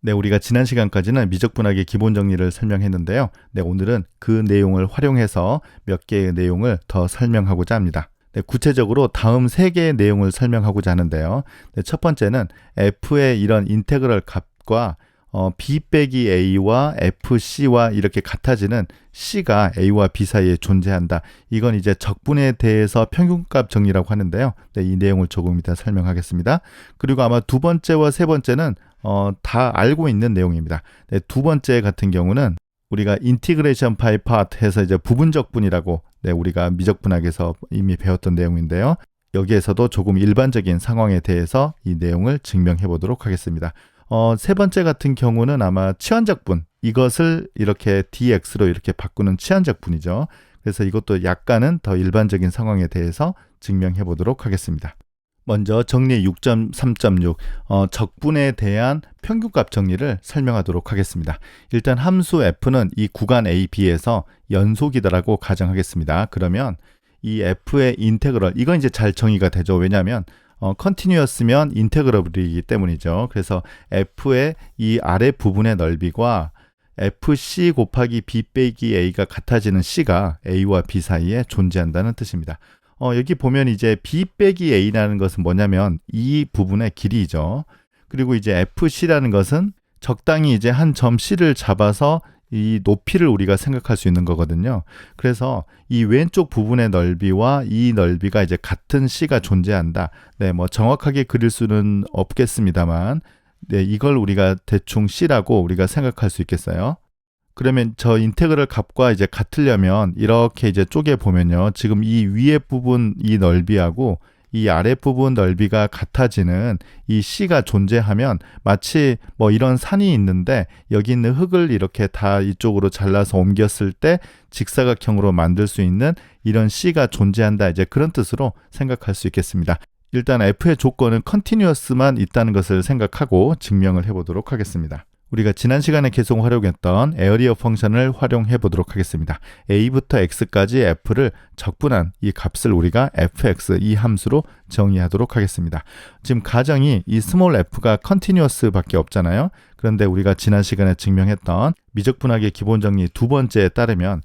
네, 우리가 지난 시간까지는 미적분학의 기본 정리를 설명했는데요. 네, 오늘은 그 내용을 활용해서 몇 개의 내용을 더 설명하고자 합니다. 네, 구체적으로 다음 세 개의 내용을 설명하고자 하는데요. 네, 첫 번째는 f의 이런 인테그럴 값과 b 빼기 a와 fc와 이렇게 같아지는 c가 a와 b 사이에 존재한다. 이건 이제 적분에 대해서 평균값 정리라고 하는데요. 네, 이 내용을 조금 이따 설명하겠습니다. 그리고 아마 두 번째와 세 번째는 다 알고 있는 내용입니다. 네, 두 번째 같은 경우는 우리가 인티그레이션 바이 파트 해서 이제 부분적분이라고 우리가 미적분학에서 이미 배웠던 내용인데요. 여기에서도 조금 일반적인 상황에 대해서 이 내용을 증명해 보도록 하겠습니다. 세 번째 같은 경우는 아마 치환적분, 이것을 이렇게 dx로 이렇게 바꾸는 치환적분이죠. 그래서 이것도 약간은 더 일반적인 상황에 대해서 증명해 보도록 하겠습니다. 먼저 정리 6.3.6 적분에 대한 평균값 정리를 설명하도록 하겠습니다. 일단 함수 f는 이 구간 a, b에서 연속이다라고 가정하겠습니다. 그러면 이 f의 인테그럴, 이건 이제 잘 정의가 되죠. 왜냐하면 컨티뉴어스면 인테그러블이기 때문이죠. 그래서 f의 이 아래 부분의 넓이가 fc 곱하기 b 빼기 a가 같아지는 c가 a와 b 사이에 존재한다는 뜻입니다. 여기 보면 이제 b 빼기 a라는 것은 뭐냐면 이 부분의 길이죠. 그리고 이제 fc라는 것은 적당히 이제 한 점 c를 잡아서 이 높이를 우리가 생각할 수 있는 거거든요. 그래서 이 왼쪽 부분의 넓이와 이 넓이가 이제 같은 c가 존재한다. 네, 뭐 정확하게 그릴 수는 없겠습니다만, 네, 이걸 우리가 대충 c라고 우리가 생각할 수 있겠어요. 그러면 저 인테그럴 값과 이제 같으려면 이렇게 이제 쪼개 보면요. 지금 이 위에 부분 이 넓이하고 이 아래 부분 넓이가 같아지는 이 C가 존재하면 마치 뭐 이런 산이 있는데 여기 있는 흙을 이렇게 다 이쪽으로 잘라서 옮겼을 때 직사각형으로 만들 수 있는 이런 C가 존재한다. 이제 그런 뜻으로 생각할 수 있겠습니다. 일단 F의 조건은 컨티뉴어스만 있다는 것을 생각하고 증명을 해보도록 하겠습니다. 우리가 지난 시간에 계속 활용했던 에어리어 펑션을 활용해 보도록 하겠습니다. a부터 x까지 f를 적분한 이 값을 우리가 fx 이 함수로 정의하도록 하겠습니다. 지금 가정이 이 스몰 f가 컨티뉴어스 밖에 없잖아요. 그런데 우리가 지난 시간에 증명했던 미적분학의 기본 정리 두 번째에 따르면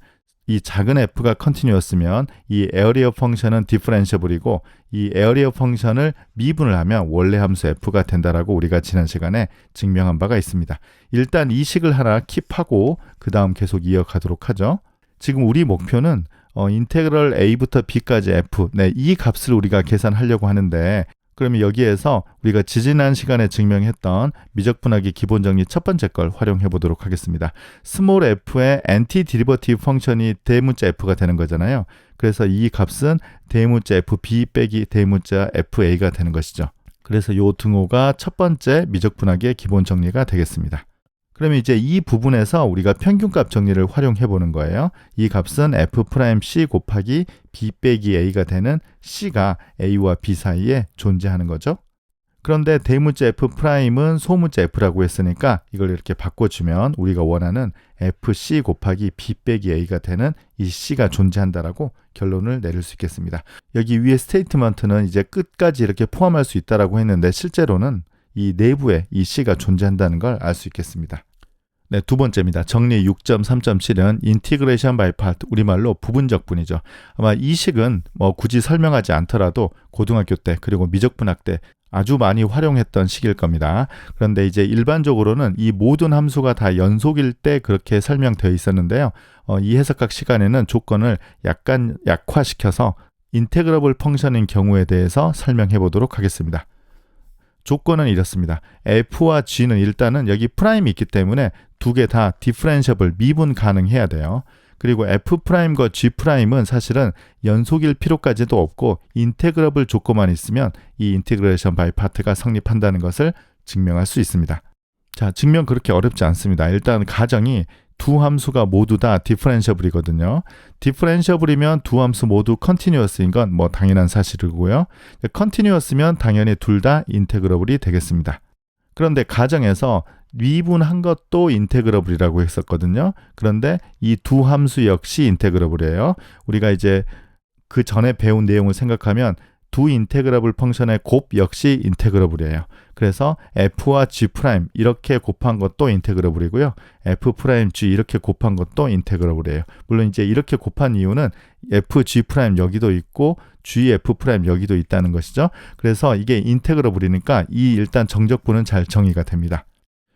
이 작은 f가 컨티뉴어스면 이 에어리어 펑션은 디퍼런셔블이고 이 에어리어 펑션을 미분을 하면 원래 함수 f가 된다라고 우리가 지난 시간에 증명한 바가 있습니다. 일단 이 식을 하나 킵하고 그 다음 계속 이어가도록 하죠. 지금 우리 목표는 인테그럴 a부터 b까지 f, 네, 이 값을 우리가 계산하려고 하는데 그러면 여기에서 우리가 지지난 시간에 증명했던 미적분학의 기본 정리 첫 번째 걸 활용해 보도록 하겠습니다. 스몰 f의 엔티 디리버티브 펑션이 대문자 f가 되는 거잖아요. 그래서 이 값은 대문자 fb 빼기 대문자 fa가 되는 것이죠. 그래서 이 등호가 첫 번째 미적분학의 기본 정리가 되겠습니다. 그러면 이제 이 부분에서 우리가 평균값 정리를 활용해 보는 거예요. 이 값은 f'c 곱하기 b 빼기 a가 되는 c가 a와 b 사이에 존재하는 거죠. 그런데 대문자 f'은 소문자 f라고 했으니까 이걸 이렇게 바꿔주면 우리가 원하는 fc 곱하기 b 빼기 a가 되는 이 c가 존재한다라고 결론을 내릴 수 있겠습니다. 여기 위에 스테이트먼트는 이제 끝까지 이렇게 포함할 수 있다라고 했는데 실제로는 이 내부에 이 c가 존재한다는 걸 알 수 있겠습니다. 네, 두 번째입니다. 정리 6.3.7은 인티그레이션 바이 파트, 우리말로 부분적분이죠. 아마 이 식은 뭐 굳이 설명하지 않더라도 고등학교 때 그리고 미적분학 때 아주 많이 활용했던 식일 겁니다. 그런데 이제 일반적으로는 이 모든 함수가 다 연속일 때 그렇게 설명되어 있었는데요. 이 해석학 시간에는 조건을 약간 약화시켜서 인테그러블 펑션인 경우에 대해서 설명해 보도록 하겠습니다. 조건은 이렇습니다. f와 g는 일단은 여기 프라임이 있기 때문에 두 개 다 디퍼런셔블 미분 가능해야 돼요. 그리고 f'과 g'은 사실은 연속일 필요까지도 없고 인테그러블 조건만 있으면 이 인티그레이션 바이 파트가 성립한다는 것을 증명할 수 있습니다. 자, 증명 그렇게 어렵지 않습니다. 일단 가정이 두 함수가 모두 다 디퍼런셔블이거든요. 디퍼런셔블이면 두 함수 모두 컨티뉴어스인 건 뭐 당연한 사실이고요. 컨티뉴어스면 당연히 둘 다 인테그러블이 되겠습니다. 그런데 가정에서 미분한 것도 인테그러블이라고 했었거든요. 그런데 이 두 함수 역시 인테그러블이에요. 우리가 이제 그 전에 배운 내용을 생각하면 두 인테그러블 펑션의 곱 역시 인테그러블이에요. 그래서 f와 g' 이렇게 곱한 것도 인테그러블이고요. f'g 이렇게 곱한 것도 인테그러블이에요. 물론 이제 이렇게 곱한 이유는 fg' 여기도 있고 gf' 여기도 있다는 것이죠. 그래서 이게 인테그러블이니까 이 일단 정적분은 잘 정의가 됩니다.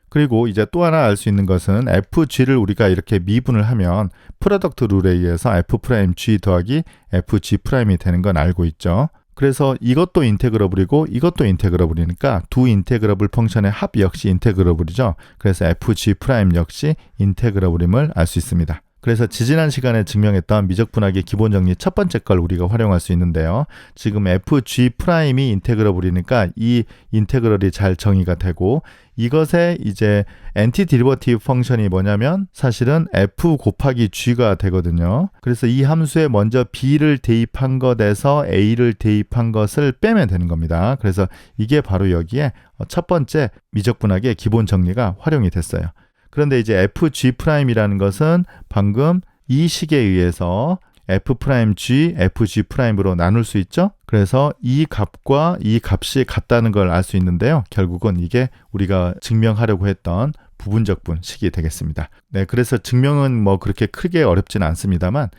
그리고 이제 또 하나 알 수 있는 것은 fg를 우리가 이렇게 미분을 하면 프로덕트 룰에 의해서 f'g 더하기 fg'이 되는 건 알고 있죠. 그래서 이것도 인테그러블이고 이것도 인테그러블이니까 두 인테그러블 펑션의 합 역시 인테그러블이죠. 그래서 fg' 역시 인테그러블임을 알 수 있습니다. 그래서 지지난 시간에 증명했던 미적분학의 기본 정리 첫 번째 걸 우리가 활용할 수 있는데요. 지금 fg'이 인테그러블이니까 이 인테그럴이 잘 정의가 되고 이것의 이제 엔티디리버티브 펑션이 뭐냐면 사실은 f 곱하기 g가 되거든요. 그래서 이 함수에 먼저 b를 대입한 것에서 a를 대입한 것을 빼면 되는 겁니다. 그래서 이게 바로 여기에 첫 번째 미적분학의 기본 정리가 활용이 됐어요. 그런데 이제 fg'이라는 것은 방금 이 식에 의해서 f'g, fg'으로 나눌 수 있죠. 그래서 이 값과 이 값이 같다는 걸 알 수 있는데요. 결국은 이게 우리가 증명하려고 했던 부분적분 식이 되겠습니다. 네, 그래서 증명은 뭐 그렇게 크게 어렵지는 않습니다만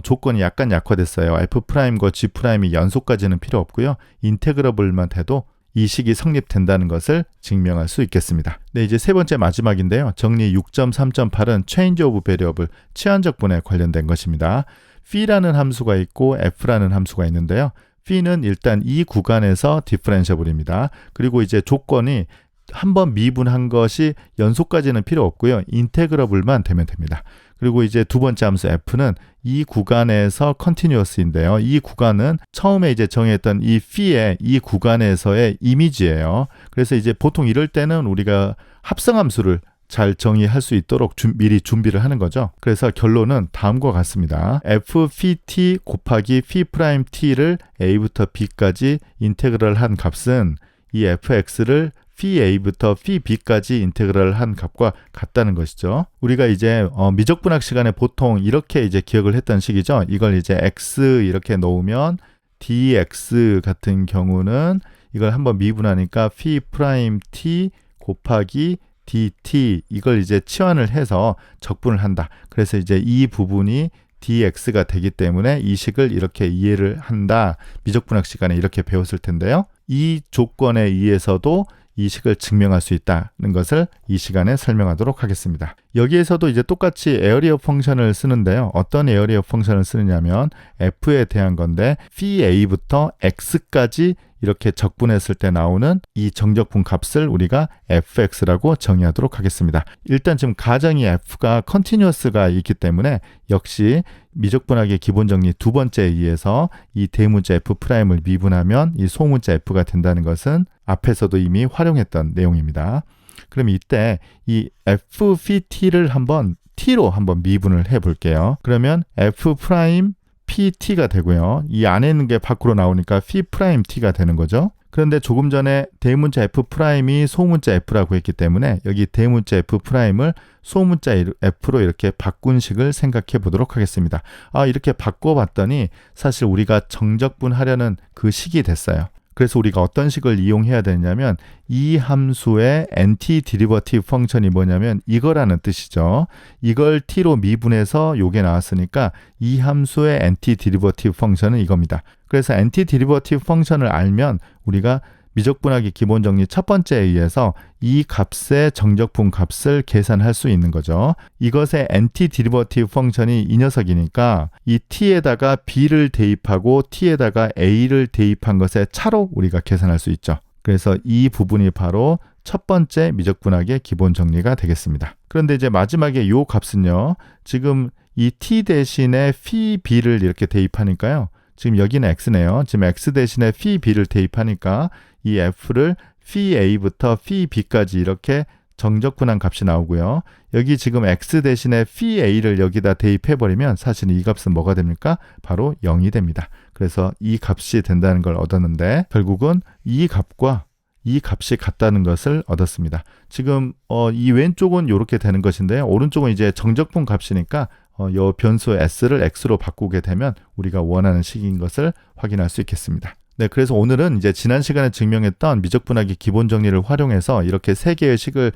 조건이 약간 약화됐어요. f'과 g'이 연속까지는 필요 없고요. 인테그러블만 돼도 이 식이 성립된다는 것을 증명할 수 있겠습니다. 네, 이제 세 번째 마지막인데요. 정리 6.3.8은 change of variable, 치환적분에 관련된 것입니다. phi라는 함수가 있고 f라는 함수가 있는데요. phi는 일단 이 구간에서 differentiable입니다. 그리고 이제 조건이 한번 미분한 것이 연속까지는 필요 없고요. 인테그러블만 되면 됩니다. 그리고 이제 두 번째 함수 f는 이 구간에서 continuous인데요. 이 구간은 처음에 이제 정했던 이 phi의 이 구간에서의 이미지예요. 그래서 이제 보통 이럴 때는 우리가 합성함수를 잘 정의할 수 있도록 미리 준비를 하는 거죠. 그래서 결론은 다음과 같습니다. f phi t 곱하기 phi 프라임 t를 a부터 b까지 인테그럴 한 값은 이 fx를 phi a부터 phi b까지 인테그럴 한 값과 같다는 것이죠. 우리가 이제 미적분학 시간에 보통 이렇게 이제 기억을 했던 식이죠. 이걸 이제 x 이렇게 놓으면 dx 같은 경우는 이걸 한번 미분하니까 phi 프라임 t 곱하기 dt 이걸 이제 치환을 해서 적분을 한다. 그래서 이제 이 부분이 dx가 되기 때문에 이 식을 이렇게 이해를 한다. 미적분학 시간에 이렇게 배웠을 텐데요. 이 조건에 의해서도 이 식을 증명할 수 있다는 것을 이 시간에 설명하도록 하겠습니다. 여기에서도 이제 똑같이 에어리어 펑션을 쓰는데요. 어떤 에어리어 펑션을 쓰느냐면 f에 대한 건데 phi a부터 x까지 이렇게 적분했을 때 나오는 이 정적분 값을 우리가 fx라고 정의하도록 하겠습니다. 일단 지금 가정이 f가 컨티뉴어스가 있기 때문에 역시 미적분학의 기본 정리 두 번째에 의해서 이 대문자 f'을 미분하면 이 소문자 f가 된다는 것은 앞에서도 이미 활용했던 내용입니다. 그럼 이때 이 f phi t를 한번 t로 한번 미분을 해 볼게요. 그러면 f 프라임 pt가 되고요. 이 안에 있는 게 밖으로 나오니까 phi 프라임 t가 되는 거죠. 그런데 조금 전에 대문자 f'이 소문자 f라고 했기 때문에 여기 대문자 f'을 소문자 f로 이렇게 바꾼 식을 생각해 보도록 하겠습니다. 이렇게 바꿔봤더니 사실 우리가 정적분하려는 그 식이 됐어요. 그래서 우리가 어떤 식을 이용해야 되냐면 이 함수의 엔티디리버티브 펑션이 뭐냐면 이거라는 뜻이죠. 이걸 t로 미분해서 요게 나왔으니까 이 함수의 엔티디리버티브 펑션은 이겁니다. 그래서 엔티디리버티브 펑션을 알면 우리가 미적분학의 기본 정리 첫 번째에 의해서 이 값의 정적분 값을 계산할 수 있는 거죠. 이것의 엔티디리버티브 펑션이 이 녀석이니까 이 t에다가 b를 대입하고 t에다가 a를 대입한 것의 차로 우리가 계산할 수 있죠. 그래서 이 부분이 바로 첫 번째 미적분학의 기본 정리가 되겠습니다. 그런데 이제 마지막에 이 값은요. 지금 이 t 대신에 phi b를 이렇게 대입하니까요. 지금 여기는 x네요. 지금 x 대신에 phi b를 대입하니까 이 f를 phi a부터 phi b까지 이렇게 정적분한 값이 나오고요. 여기 지금 x 대신에 phi a를 여기다 대입해버리면 사실 이 값은 뭐가 됩니까? 바로 0이 됩니다. 그래서 이 값이 된다는 걸 얻었는데 결국은 이 값과 이 값이 같다는 것을 얻었습니다. 지금 이 왼쪽은 이렇게 되는 것인데요. 오른쪽은 이제 정적분 값이니까 이 변수 s를 x로 바꾸게 되면 우리가 원하는 식인 것을 확인할 수 있겠습니다. 네, 그래서 오늘은 이제 지난 시간에 증명했던 미적분학의 기본 정리를 활용해서 이렇게 세 개의 식을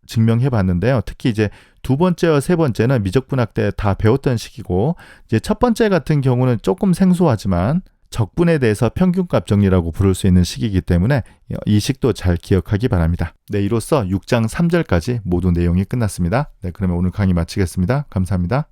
증명해 봤는데요. 특히 이제 두 번째와 세 번째는 미적분학 때 다 배웠던 식이고, 이제 첫 번째 같은 경우는 조금 생소하지만 적분에 대해서 평균값 정리라고 부를 수 있는 식이기 때문에 이 식도 잘 기억하기 바랍니다. 네, 이로써 6장 3절까지 모두 내용이 끝났습니다. 네, 그러면 오늘 강의 마치겠습니다. 감사합니다.